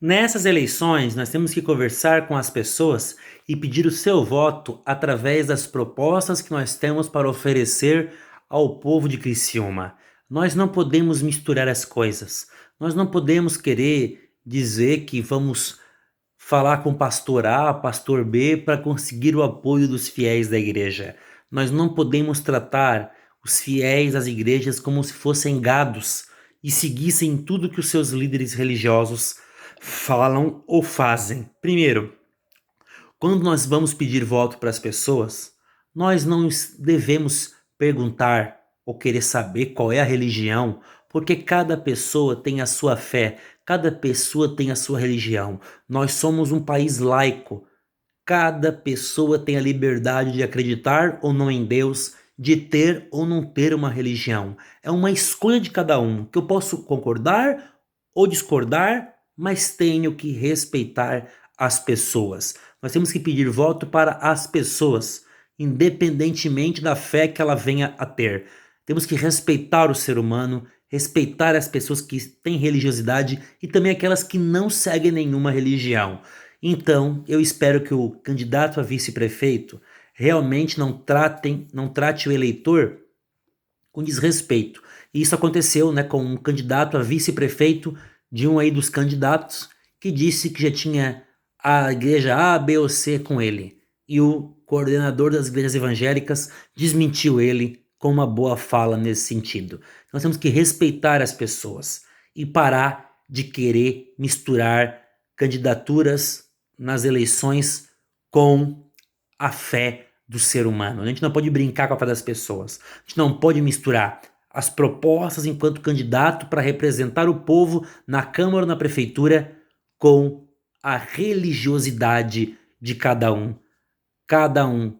Nessas eleições, nós temos que conversar com as pessoas e pedir o seu voto através das propostas que nós temos para oferecer ao povo de Criciúma. Nós não podemos misturar as coisas. Nós não podemos querer dizer que vamos falar com pastor A, pastor B para conseguir o apoio dos fiéis da igreja. Nós não podemos tratar os fiéis das igrejas como se fossem gados e seguissem tudo que os seus líderes religiosos falam ou fazem. Primeiro, quando nós vamos pedir voto para as pessoas, nós não devemos perguntar ou querer saber qual é a religião, porque cada pessoa tem a sua fé, cada pessoa tem a sua religião. Nós somos um país laico. Cada pessoa tem a liberdade de acreditar ou não em Deus, de ter ou não ter uma religião. É uma escolha de cada um, que eu posso concordar ou discordar, mas tenho que respeitar as pessoas. Nós temos que pedir voto para as pessoas, independentemente da fé que ela venha a ter. Temos que respeitar o ser humano, respeitar as pessoas que têm religiosidade e também aquelas que não seguem nenhuma religião. Então, eu espero que o candidato a vice-prefeito realmente não trate o eleitor com desrespeito. E isso aconteceu, né, com um candidato a vice-prefeito de um aí dos candidatos que disse que já tinha a igreja A, B ou C com ele. E o coordenador das igrejas evangélicas desmentiu ele com uma boa fala nesse sentido. Nós temos que respeitar as pessoas e parar de querer misturar candidaturas nas eleições com a fé do ser humano. A gente não pode brincar com a fé das pessoas. A gente não pode misturar as propostas enquanto candidato para representar o povo na Câmara ou na Prefeitura com a religiosidade de cada um. Cada um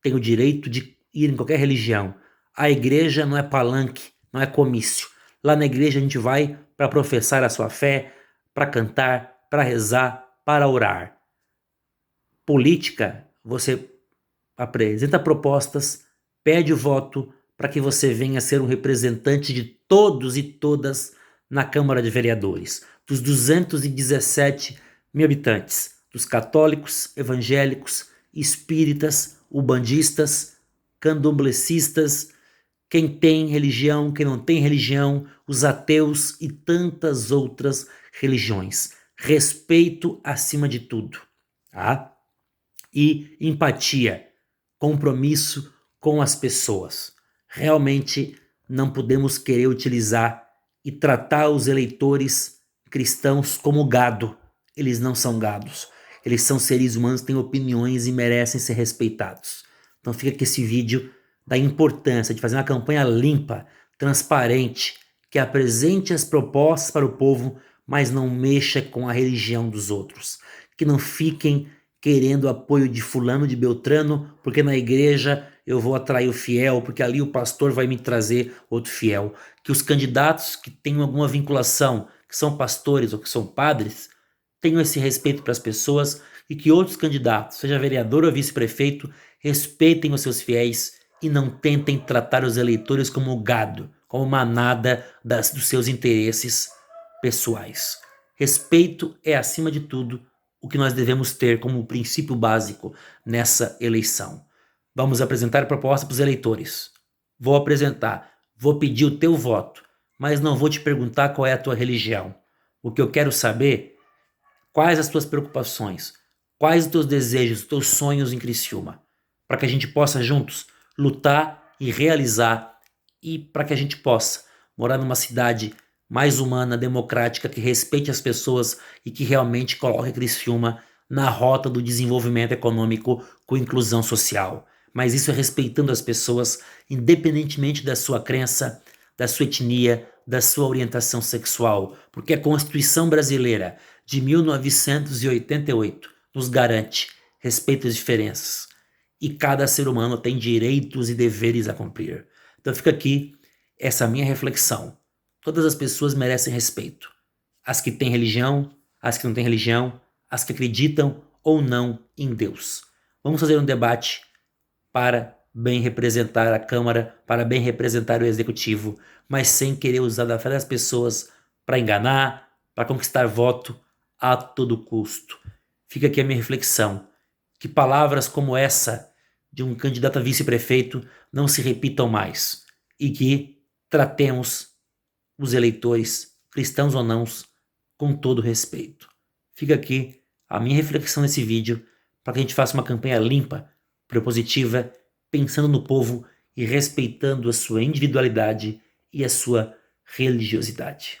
tem o direito de ir em qualquer religião. A igreja não é palanque, não é comício. Lá na igreja a gente vai para professar a sua fé, para cantar, para rezar, para orar. Política, você apresenta propostas, pede o voto para que você venha a ser um representante de todos e todas na Câmara de Vereadores, dos 217 mil habitantes, dos católicos, evangélicos, espíritas, ubandistas, candomblecistas, quem tem religião, quem não tem religião, os ateus e tantas outras religiões. Respeito acima de tudo, tá? E empatia, compromisso com as pessoas. Realmente não podemos querer utilizar e tratar os eleitores cristãos como gado. Eles não são gados. Eles são seres humanos, têm opiniões e merecem ser respeitados. Então fica aqui esse vídeo da importância de fazer uma campanha limpa, transparente, que apresente as propostas para o povo, mas não mexa com a religião dos outros. Que não fiquem querendo apoio de fulano, de Beltrano, porque na igreja eu vou atrair o fiel, porque ali o pastor vai me trazer outro fiel. Que os candidatos que tenham alguma vinculação, que são pastores ou que são padres, tenham esse respeito para as pessoas e que outros candidatos, seja vereador ou vice-prefeito, respeitem os seus fiéis e não tentem tratar os eleitores como gado, como manada dos seus interesses pessoais. Respeito é, acima de tudo, o que nós devemos ter como princípio básico nessa eleição. Vamos apresentar proposta para os eleitores. Vou apresentar, vou pedir o teu voto, mas não vou te perguntar qual é a tua religião. O que eu quero saber, quais as tuas preocupações, quais os teus desejos, os teus sonhos em Criciúma, para que a gente possa juntos lutar e realizar e para que a gente possa morar numa cidade mais humana, democrática, que respeite as pessoas e que realmente coloque Criciúma na rota do desenvolvimento econômico com inclusão social. Mas isso é respeitando as pessoas, independentemente da sua crença, da sua etnia, da sua orientação sexual, porque a Constituição brasileira de 1988 nos garante respeito às diferenças e cada ser humano tem direitos e deveres a cumprir. Então fica aqui essa minha reflexão. Todas as pessoas merecem respeito. As que têm religião, as que não têm religião, as que acreditam ou não em Deus. Vamos fazer um debate para bem representar a Câmara, para bem representar o Executivo, mas sem querer usar da fé das pessoas para enganar, para conquistar voto, a todo custo. Fica aqui a minha reflexão, que palavras como essa de um candidato a vice-prefeito não se repitam mais e que tratemos os eleitores, cristãos ou não, com todo respeito. Fica aqui a minha reflexão nesse vídeo para que a gente faça uma campanha limpa, propositiva, pensando no povo e respeitando a sua individualidade e a sua religiosidade.